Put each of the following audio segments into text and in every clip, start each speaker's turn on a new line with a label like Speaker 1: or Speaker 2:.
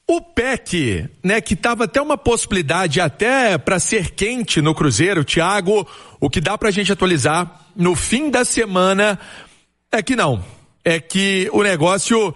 Speaker 1: O PEC, né, que estava até uma possibilidade até para ser quente no Cruzeiro, Thiago, o que dá pra gente atualizar no fim da semana é que não. É que o negócio,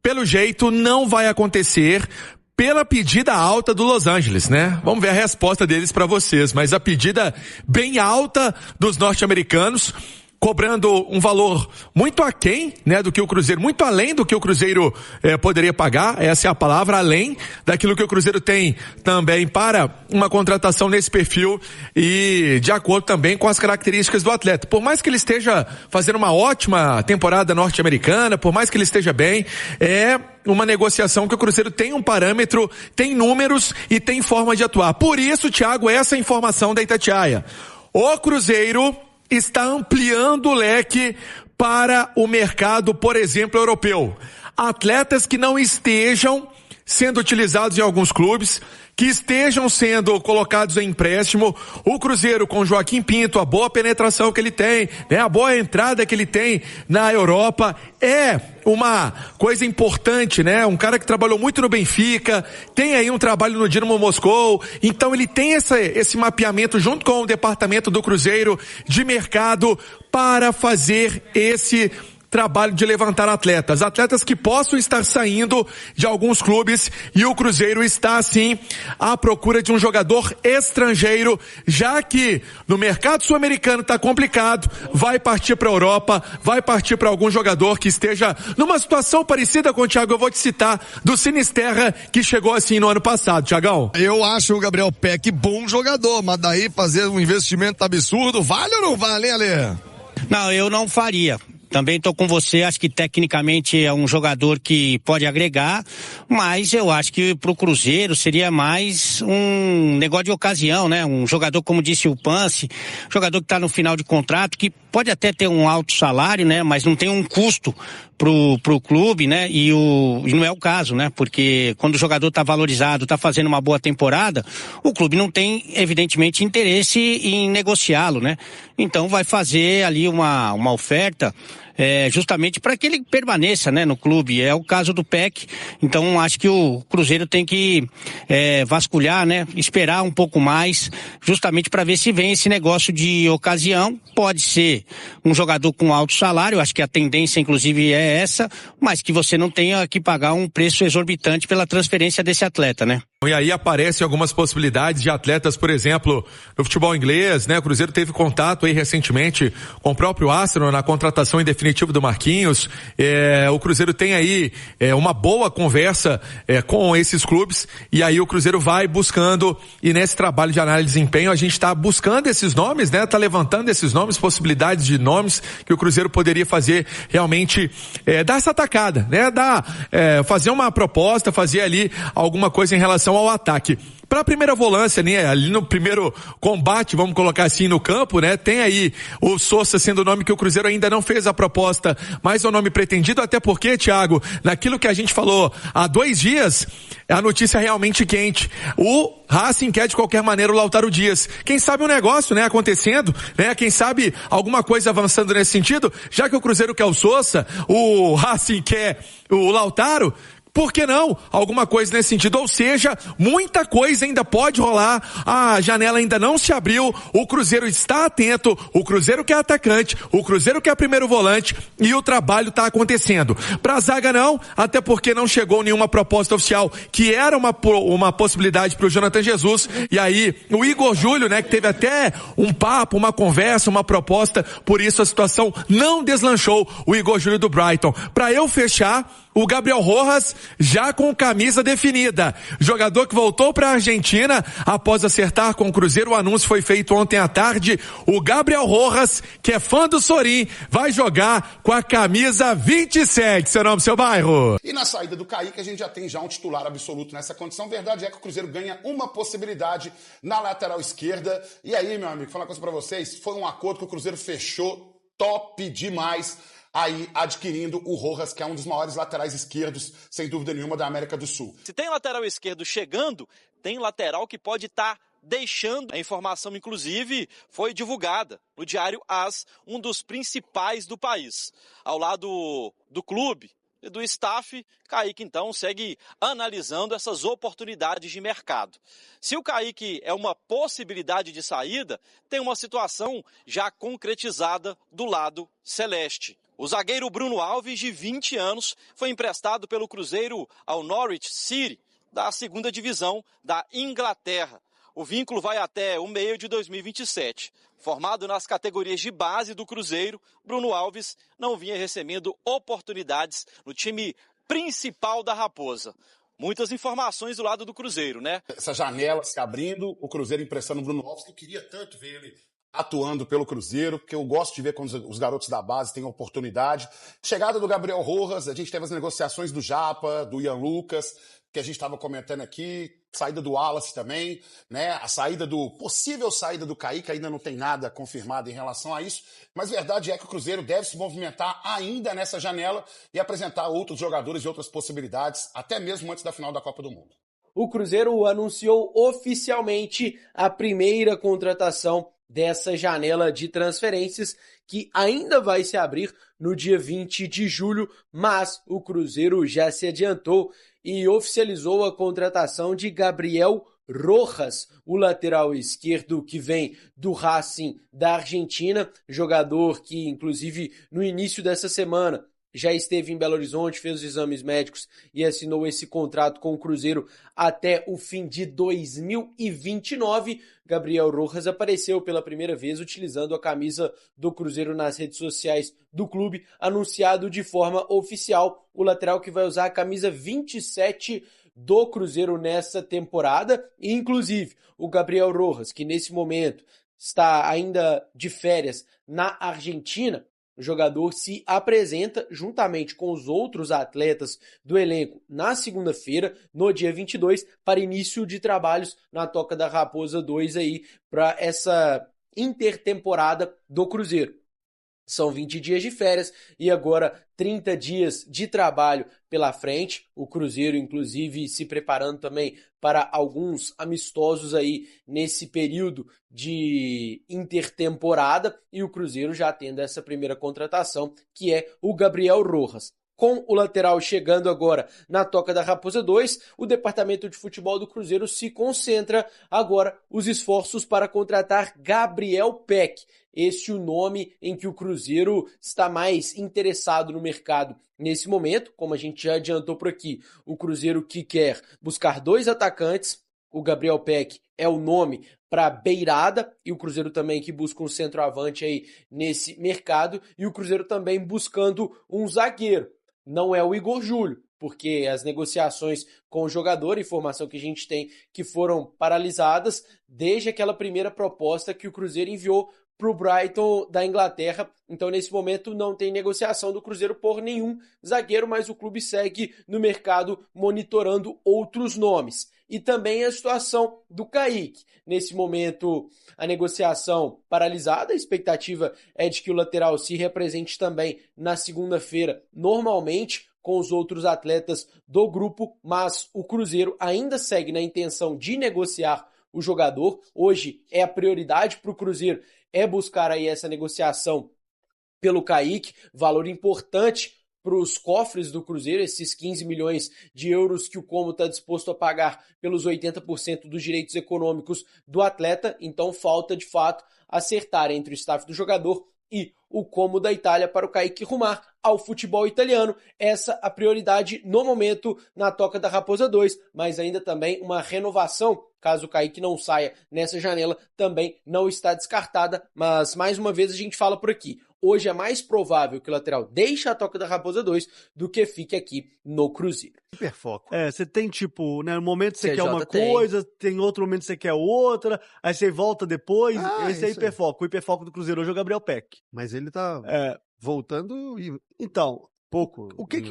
Speaker 1: pelo jeito, não vai acontecer pela pedida alta do Los Angeles, né? Vamos ver a resposta deles para vocês, mas a pedida bem alta dos norte-americanos, cobrando um valor muito aquém, né, do que o Cruzeiro, muito além do que o Cruzeiro poderia pagar, essa é a palavra, além daquilo que o Cruzeiro tem também para uma contratação nesse perfil e de acordo também com as características do atleta. Por mais que ele esteja fazendo uma ótima temporada norte-americana, por mais que ele esteja bem, é uma negociação que o Cruzeiro tem um parâmetro, tem números e tem forma de atuar. Por isso, Thiago, essa informação da Itatiaia. O Cruzeiro está ampliando o leque para o mercado, por exemplo, europeu. Atletas que não estejam sendo utilizados em alguns clubes, que estejam sendo colocados em empréstimo. O Cruzeiro com Joaquim Pinto, a boa penetração que ele tem, né, a boa entrada que ele tem na Europa, é uma coisa importante, né? Um cara que trabalhou muito no Benfica, tem aí um trabalho no Dinamo Moscou, então ele tem esse mapeamento junto com o departamento do Cruzeiro de mercado para fazer esse trabalho de levantar atletas que possam estar saindo de alguns clubes, e o Cruzeiro está assim à procura de um jogador estrangeiro, já que no mercado sul-americano está complicado, vai partir para a Europa, vai partir para algum jogador que esteja numa situação parecida com o Thiago, eu vou te citar, do Sinisterra, que chegou assim no ano passado, Thiagão.
Speaker 2: Eu acho o Gabriel Peck bom jogador, mas daí fazer um investimento absurdo, vale ou não vale, Ale?
Speaker 3: Não, eu não faria. Também estou com você, acho que tecnicamente é um jogador que pode agregar, mas eu acho que para o Cruzeiro seria mais um negócio de ocasião, né? Um jogador, como disse o Pance, jogador que está no final de contrato, que pode até ter um alto salário, né? Mas não tem um custo pro clube, né? E não é o caso, né? Porque quando o jogador está valorizado, está fazendo uma boa temporada, o clube não tem, evidentemente, interesse em negociá-lo, né? Então vai fazer ali uma oferta justamente para que ele permaneça, né, no clube. É o caso do PEC. Então acho que o Cruzeiro tem que vasculhar, né, esperar um pouco mais, justamente para ver se vem esse negócio de ocasião. Pode ser um jogador com alto salário, acho que a tendência inclusive é essa, mas que você não tenha que pagar um preço exorbitante pela transferência desse atleta, né?
Speaker 1: E aí aparecem algumas possibilidades de atletas, por exemplo, no futebol inglês, né? O Cruzeiro teve contato aí recentemente com o próprio Arsenal na contratação em definitivo do Marquinhos. O Cruzeiro tem aí uma boa conversa com esses clubes, e aí o Cruzeiro vai buscando, e nesse trabalho de análise de desempenho a gente está buscando esses nomes, né? Tá levantando esses nomes, possibilidades de nomes que o Cruzeiro poderia fazer realmente, dar essa atacada, né? Fazer uma proposta, fazer ali alguma coisa em relação ao ataque. Para a primeira volância, né, ali no primeiro combate, vamos colocar assim, no campo, né, tem aí o Sousa sendo o nome que o Cruzeiro ainda não fez a proposta, mas é o nome pretendido, até porque, Thiago, naquilo que a gente falou há 2 dias, a notícia é realmente quente. O Racing quer de qualquer maneira o Lautaro Dias. Quem sabe um negócio, né, acontecendo, né, quem sabe alguma coisa avançando nesse sentido, já que o Cruzeiro quer o Sousa, o Racing quer o Lautaro, por que não? Alguma coisa nesse sentido. Ou seja, muita coisa ainda pode rolar. A janela ainda não se abriu. O Cruzeiro está atento. O Cruzeiro quer atacante. O Cruzeiro quer primeiro volante. E o trabalho está acontecendo. Pra zaga não, até porque não chegou nenhuma proposta oficial, que era uma possibilidade pro Jonathan Jesus. E aí, o Igor Júlio, né, que teve até um papo, uma conversa, uma proposta. Por isso a situação não deslanchou. O Igor Júlio do Brighton. Pra eu fechar, o Gabriel Rojas já com camisa definida. Jogador que voltou para a Argentina após acertar com o Cruzeiro. O anúncio foi feito ontem à tarde. O Gabriel Rojas, que é fã do Sorin, vai jogar com a camisa 27. Seu nome, seu bairro.
Speaker 4: E na saída do Kaique, a gente já tem um titular absoluto nessa condição. Verdade é que o Cruzeiro ganha uma possibilidade na lateral esquerda. E aí, meu amigo, falar uma coisa para vocês. Foi um acordo que o Cruzeiro fechou top demais, aí adquirindo o Rojas, que é um dos maiores laterais esquerdos, sem dúvida nenhuma, da América do Sul.
Speaker 5: Se tem lateral esquerdo chegando, tem lateral que pode estar deixando. A informação, inclusive, foi divulgada no Diário AS, um dos principais do país. Ao lado do clube, do staff, Kaique então segue analisando essas oportunidades de mercado. Se o Kaique é uma possibilidade de saída, tem uma situação já concretizada do lado celeste. O zagueiro Bruno Alves, de 20 anos, foi emprestado pelo Cruzeiro ao Norwich City, da segunda divisão da Inglaterra. O vínculo vai até o meio de 2027. Formado nas categorias de base do Cruzeiro, Bruno Alves não vinha recebendo oportunidades no time principal da Raposa. Muitas informações do lado do Cruzeiro, né?
Speaker 4: Essa janela se abrindo, o Cruzeiro emprestando o Bruno Alves, que eu queria tanto ver ele atuando pelo Cruzeiro, porque eu gosto de ver quando os garotos da base têm oportunidade. Chegada do Gabriel Rojas, a gente teve as negociações do Japa, do Ian Lucas, que a gente estava comentando aqui, saída do Wallace também, né? A possível saída do Kaique, ainda não tem nada confirmado em relação a isso, mas a verdade é que o Cruzeiro deve se movimentar ainda nessa janela e apresentar outros jogadores e outras possibilidades, até mesmo antes da final da Copa do Mundo.
Speaker 6: O Cruzeiro anunciou oficialmente a primeira contratação dessa janela de transferências, que ainda vai se abrir no dia 20 de julho, mas o Cruzeiro já se adiantou e oficializou a contratação de Gabriel Rojas, o lateral esquerdo que vem do Racing da Argentina, jogador que, inclusive, no início dessa semana já esteve em Belo Horizonte, fez os exames médicos e assinou esse contrato com o Cruzeiro até o fim de 2029. Gabriel Rojas apareceu pela primeira vez utilizando a camisa do Cruzeiro nas redes sociais do clube, anunciado de forma oficial. O lateral que vai usar a camisa 27 do Cruzeiro nessa temporada, e inclusive o Gabriel Rojas, que nesse momento está ainda de férias na Argentina, o jogador se apresenta juntamente com os outros atletas do elenco na segunda-feira, no dia 22, para início de trabalhos na Toca da Raposa 2 aí, para essa intertemporada do Cruzeiro. São 20 dias de férias e agora 30 dias de trabalho pela frente. O Cruzeiro, inclusive, se preparando também para alguns amistosos aí nesse período de intertemporada. E o Cruzeiro já tendo essa primeira contratação, que é o Gabriel Rojas. Com o lateral chegando agora na Toca da Raposa 2, o departamento de futebol do Cruzeiro se concentra agora os esforços para contratar Gabriel Peck. Esse é o nome em que o Cruzeiro está mais interessado no mercado nesse momento. Como a gente já adiantou por aqui, o Cruzeiro que quer buscar 2 atacantes, o Gabriel Peck é o nome para beirada, e o Cruzeiro também que busca um centroavante aí nesse mercado, e o Cruzeiro também buscando um zagueiro. Não é o Igor Júlio, porque as negociações com o jogador, informação que a gente tem, que foram paralisadas desde aquela primeira proposta que o Cruzeiro enviou para o Brighton da Inglaterra. Então, nesse momento, não tem negociação do Cruzeiro por nenhum zagueiro, mas o clube segue no mercado monitorando outros nomes. E também a situação do Kaique. Nesse momento, a negociação paralisada, a expectativa é de que o lateral se represente também na segunda-feira, normalmente, com os outros atletas do grupo, mas o Cruzeiro ainda segue na intenção de negociar o jogador. Hoje é a prioridade para o Cruzeiro, é buscar aí essa negociação pelo Kaique, valor importante para os cofres do Cruzeiro, esses 15 milhões de euros que o Como está disposto a pagar pelos 80% dos direitos econômicos do atleta. Então falta, de fato, acertar entre o staff do jogador e o Como da Itália para o Kaique rumar ao futebol italiano. Essa a prioridade no momento na Toca da Raposa 2, mas ainda também uma renovação, caso o Kaique não saia nessa janela, também não está descartada. Mas mais uma vez a gente fala por aqui, hoje é mais provável que o lateral deixe a Toca da Raposa 2 do que fique aqui no Cruzeiro.
Speaker 7: Hiperfoco. Você tem tipo, né, no momento você
Speaker 6: CJ
Speaker 7: quer uma
Speaker 6: tem.
Speaker 7: coisa, tem outro momento você quer outra, aí você volta depois, esse é
Speaker 2: isso aí.
Speaker 7: hiperfoco. O hiperfoco do Cruzeiro hoje é o Gabriel Peck.
Speaker 2: Mas ele tá voltando e
Speaker 7: Então,
Speaker 2: pouco.
Speaker 7: o que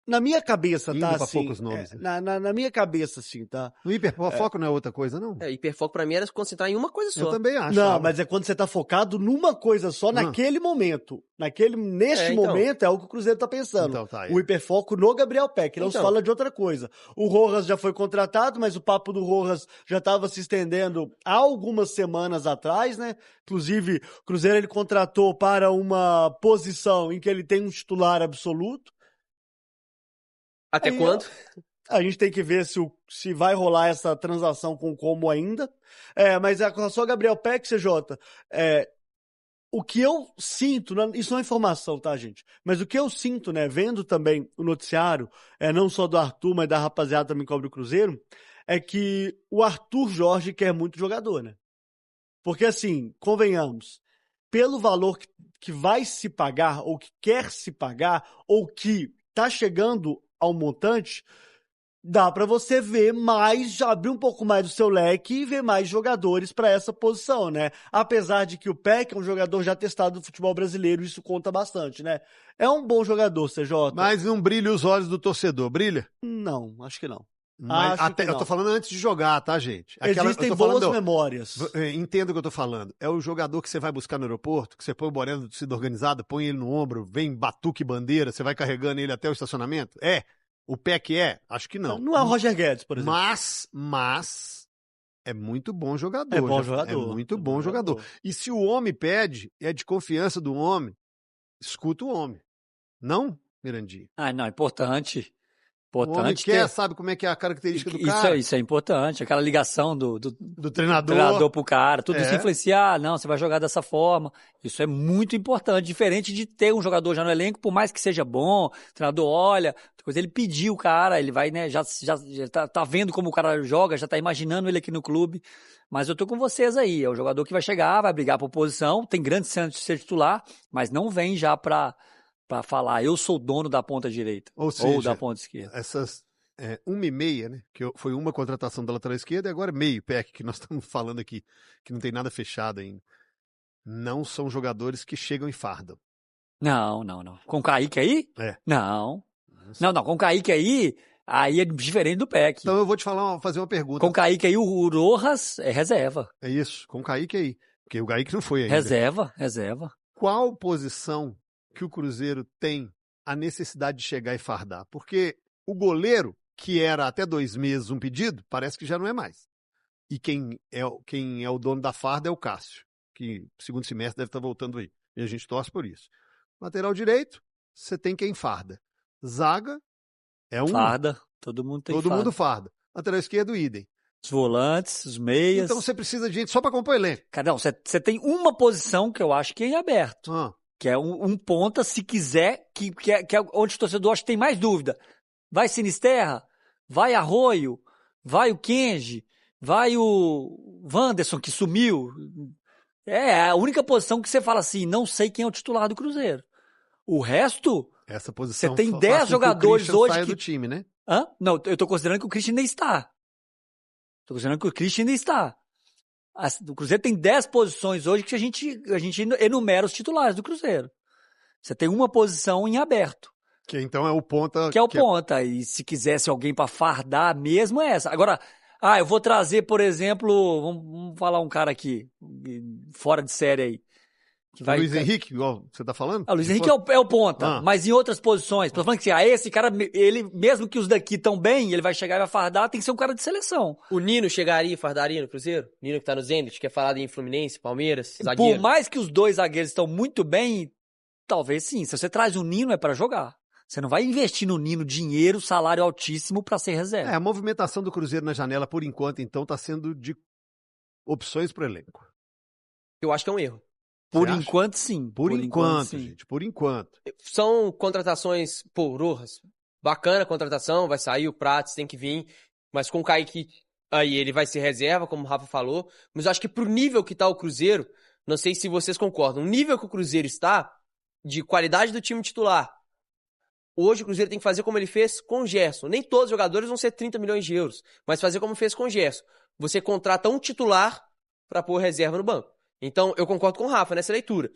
Speaker 7: na minha cabeça,
Speaker 2: Indo
Speaker 7: tá
Speaker 2: pra
Speaker 7: assim,
Speaker 2: poucos nomes,
Speaker 7: na minha cabeça, assim, tá?
Speaker 2: No hiperfoco não é outra coisa, não?
Speaker 8: Hiperfoco pra mim era se concentrar em uma coisa só.
Speaker 2: Eu também acho.
Speaker 7: Não, mas é quando você tá focado numa coisa só naquele momento. Neste
Speaker 8: então.
Speaker 7: momento é o que o Cruzeiro tá pensando.
Speaker 2: Então, tá aí.
Speaker 7: O hiperfoco no Gabriel Peck, não se
Speaker 8: Então.
Speaker 7: fala de outra coisa. O Rojas já foi contratado, mas o papo do Rojas já estava se estendendo há algumas semanas atrás, né? Inclusive, o Cruzeiro ele contratou para uma posição em que ele tem um titular absoluto.
Speaker 6: Até
Speaker 7: Aí,
Speaker 6: quando?
Speaker 7: A gente tem que ver se vai rolar essa transação com o Como ainda. Mas com relação a Gabriel Peck, CJ, o que eu sinto, isso não é informação, tá, gente? Mas o que eu sinto, né, vendo também o noticiário, não só do Arthur, mas da rapaziada também que cobre o Cruzeiro, é que o Arthur Jorge quer muito jogador, né? Porque, assim, convenhamos, pelo valor que vai se pagar, ou que quer se pagar, ou que tá chegando ao montante, dá pra você ver mais, abrir um pouco mais do seu leque e ver mais jogadores pra essa posição, né? Apesar de que o Peck é um jogador já testado do futebol brasileiro, isso conta bastante, né? É um bom jogador, CJ.
Speaker 9: Mas não brilha os olhos do torcedor, brilha?
Speaker 7: Não, acho que não.
Speaker 9: Mas eu tô falando antes de jogar, tá, gente?
Speaker 7: Existem boas memórias.
Speaker 9: Entenda o que eu tô falando. É o jogador que você vai buscar no aeroporto, que você põe o boné do torcida organizada, põe ele no ombro, vem batuque bandeira, você vai carregando ele até o estacionamento? O Peck acho que não.
Speaker 7: Não é o Roger Guedes, por exemplo.
Speaker 9: Mas é muito bom jogador.
Speaker 7: É bom jogador.
Speaker 9: É muito bom jogador. E se o homem pede, é de confiança do homem, escuta o homem. Não, Mirandinha?
Speaker 10: Não, é importante.
Speaker 9: O homem quer, sabe como é que é a característica do cara.
Speaker 10: Isso é importante, aquela ligação do
Speaker 9: treinador
Speaker 10: pro cara, tudo isso influencia, não, você vai jogar dessa forma, isso é muito importante, diferente de ter um jogador já no elenco, por mais que seja bom, o treinador olha, depois ele pediu o cara, ele vai, né, já tá vendo como o cara joga, já tá imaginando ele aqui no clube, mas eu tô com vocês aí, é o jogador que vai chegar, vai brigar por posição, tem grande chance de ser titular, mas não vem já pra falar, eu sou dono da ponta direita, ou da ponta esquerda.
Speaker 9: Essas 1,5, né, que foi uma contratação da lateral esquerda e agora meio Peck, que nós estamos falando aqui, que não tem nada fechado ainda. Não são jogadores que chegam e fardam.
Speaker 10: Não. Com o Kaique aí? Não, com o Kaique aí é diferente do Peck.
Speaker 9: Então eu vou te fazer uma pergunta.
Speaker 10: Com o Kaique aí, o Rojas é reserva.
Speaker 9: É isso, com o Kaique aí, porque o Kaique não foi ainda.
Speaker 10: Reserva.
Speaker 9: Qual posição que o Cruzeiro tem a necessidade de chegar e fardar? Porque o goleiro, que era até 2 meses um pedido, parece que já não é mais. E quem é o dono da farda é o Cássio, que segundo semestre deve estar voltando aí. E a gente torce por isso. Lateral direito, você tem quem farda. Zaga,
Speaker 10: farda, todo mundo tem farda.
Speaker 9: Todo mundo farda. Lateral esquerdo, idem.
Speaker 10: Os volantes, os meias.
Speaker 9: Então você precisa de gente só para compor elenco.
Speaker 10: Cara, não, você tem uma posição que eu acho que é em aberto. Que é um ponta, se quiser, que é onde o torcedor acha que tem mais dúvida. Vai Sinisterra, vai Arroio, vai o Kenji, vai o Wanderson, que sumiu. É a única posição que você fala assim, não sei quem é o titular do Cruzeiro. O resto,
Speaker 9: essa posição
Speaker 10: você tem 10 jogadores hoje
Speaker 9: saia do time, né?
Speaker 10: Não, eu tô considerando que o Christian ainda está. O Cruzeiro tem 10 posições hoje que a gente enumera os titulares do Cruzeiro. Você tem uma posição em aberto.
Speaker 9: Que então é o ponta.
Speaker 10: Que é o ponta. E se quisesse alguém para fardar mesmo, é essa. Agora, eu vou trazer, por exemplo, vamos falar um cara aqui, fora de série aí.
Speaker 9: Luiz Henrique, igual você tá falando?
Speaker 10: O Luiz Henrique é o ponta, mas em outras posições. Tô falando que esse cara, ele, mesmo que os daqui estão bem, ele vai chegar e vai fardar, tem que ser um cara de seleção.
Speaker 6: O Nino chegaria e fardaria no Cruzeiro? Nino que tá no Zenit, que é falado em Fluminense, Palmeiras, zagueiro.
Speaker 10: Por mais que os 2 zagueiros estão muito bem, talvez sim. Se você traz o Nino é para jogar. Você não vai investir no Nino dinheiro, salário altíssimo para ser reserva.
Speaker 9: A movimentação do Cruzeiro na janela, por enquanto, então, tá sendo de opções pro elenco.
Speaker 6: Eu acho que é um erro.
Speaker 10: Por enquanto, sim.
Speaker 9: Por enquanto, gente. Por enquanto.
Speaker 6: São contratações, Rojas, bacana a contratação, vai sair o Prates, tem que vir. Mas com o Kaique, aí ele vai ser reserva, como o Rafa falou. Mas eu acho que pro nível que tá o Cruzeiro, não sei se vocês concordam, o nível que o Cruzeiro está, de qualidade do time titular, hoje o Cruzeiro tem que fazer como ele fez com o Gerson. Nem todos os jogadores vão ser 30 milhões de euros, mas fazer como fez com o Gerson. Você contrata um titular para pôr reserva no banco. Então, eu concordo com o Rafa nessa leitura.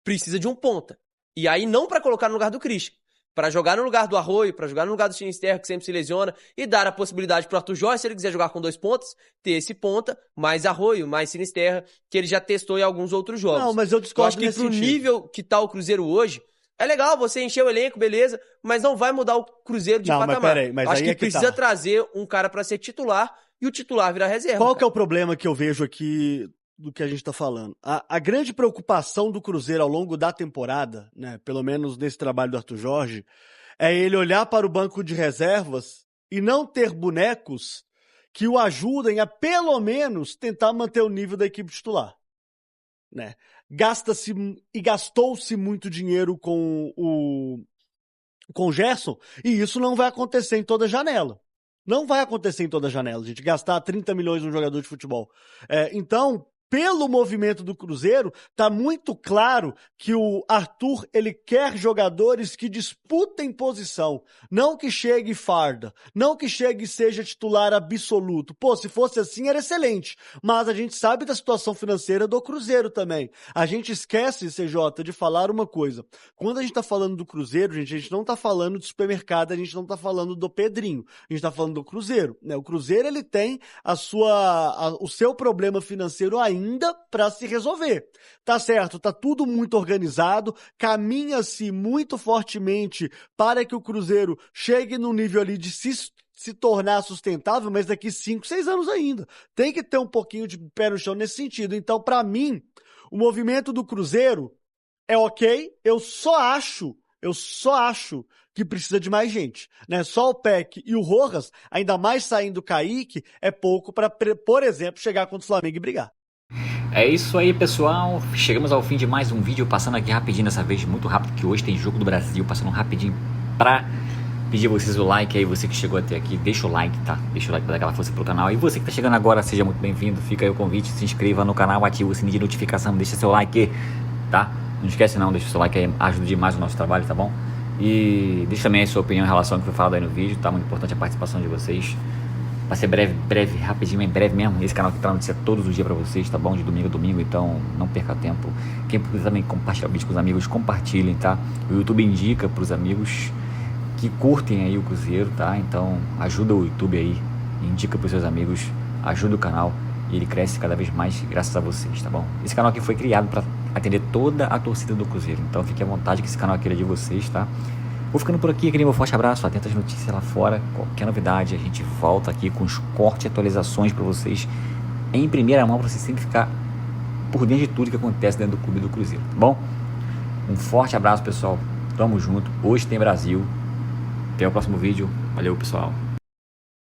Speaker 6: Precisa de um ponta. E aí, não para colocar no lugar do Christian. Para jogar no lugar do Arroio, para jogar no lugar do Sinisterra, que sempre se lesiona, e dar a possibilidade pro Arthur Jorge, se ele quiser jogar com 2 pontas, ter esse ponta, mais Arroio, mais Sinisterra, que ele já testou em alguns outros jogos.
Speaker 7: Não, mas eu discordo
Speaker 6: nesse sentido. Acho que pro nível que tá o Cruzeiro hoje, é legal você encher o elenco, beleza, mas não vai mudar o Cruzeiro de patamar.
Speaker 7: Mas peraí, mas
Speaker 6: acho
Speaker 7: aí
Speaker 6: que precisa trazer um cara para ser titular e o titular virar reserva.
Speaker 7: Qual que é o problema que eu vejo aqui do que a gente tá falando? A grande preocupação do Cruzeiro ao longo da temporada, né, pelo menos nesse trabalho do Arthur Jorge, é ele olhar para o banco de reservas e não ter bonecos que o ajudem a, pelo menos, tentar manter o nível da equipe titular. Né? Gasta-se e gastou-se muito dinheiro com o Gerson, e isso não vai acontecer em toda janela. Não vai acontecer em toda janela, gente, gastar 30 milhões num jogador de futebol. Então, pelo movimento do Cruzeiro, tá muito claro que o Arthur, ele quer jogadores que disputem posição, não que chegue farda, não que chegue e seja titular absoluto. Pô, se fosse assim era excelente, mas a gente sabe da situação financeira do Cruzeiro também. A gente esquece, CJ, de falar uma coisa. Quando a gente tá falando do Cruzeiro, gente, a gente não tá falando de supermercado, a gente não tá falando do Pedrinho, a gente tá falando do Cruzeiro, né? O Cruzeiro, ele tem o seu problema financeiro ainda para se resolver. Tá certo, tá tudo muito organizado, caminha-se muito fortemente para que o Cruzeiro chegue no nível ali de se tornar sustentável, mas daqui 5, 6 anos ainda. Tem que ter um pouquinho de pé no chão nesse sentido. Então, para mim, o movimento do Cruzeiro é ok, eu só acho que precisa de mais gente, né? Só o Peck e o Rojas, ainda mais saindo o Kaique, é pouco para, por exemplo, chegar contra o Flamengo e brigar.
Speaker 11: É isso aí, pessoal. Chegamos ao fim de mais um vídeo, passando aqui rapidinho dessa vez, muito rápido, que hoje tem Jogo do Brasil, passando rapidinho pra pedir a vocês o like aí, você que chegou até aqui, deixa o like, tá? Deixa o like pra dar aquela força pro canal. E você que tá chegando agora, seja muito bem-vindo, fica aí o convite, se inscreva no canal, ativa o sininho de notificação, deixa seu like, tá? Não esquece não, deixa seu like aí, ajuda demais o nosso trabalho, tá bom? E deixa também a sua opinião em relação ao que foi falado aí no vídeo, tá? Muito importante a participação de vocês. Vai ser breve, rapidinho, em breve mesmo. Esse canal aqui tá notícia todos os dias pra vocês, tá bom? De domingo a domingo, então não perca tempo. Quem puder também compartilhar o vídeo com os amigos, compartilhem, tá? O YouTube indica pros amigos que curtem aí o Cruzeiro, tá? Então ajuda o YouTube aí, indica pros seus amigos, ajuda o canal e ele cresce cada vez mais graças a vocês, tá bom? Esse canal aqui foi criado pra atender toda a torcida do Cruzeiro, então fique à vontade que esse canal aqui é de vocês, tá? Vou ficando por aqui, aquele meu forte abraço, atenta às notícias lá fora, qualquer novidade a gente volta aqui com os cortes e atualizações para vocês em primeira mão, para vocês sempre ficar por dentro de tudo que acontece dentro do clube do Cruzeiro, tá bom? Um forte abraço, pessoal, tamo junto, hoje tem Brasil, até o próximo vídeo, valeu, pessoal.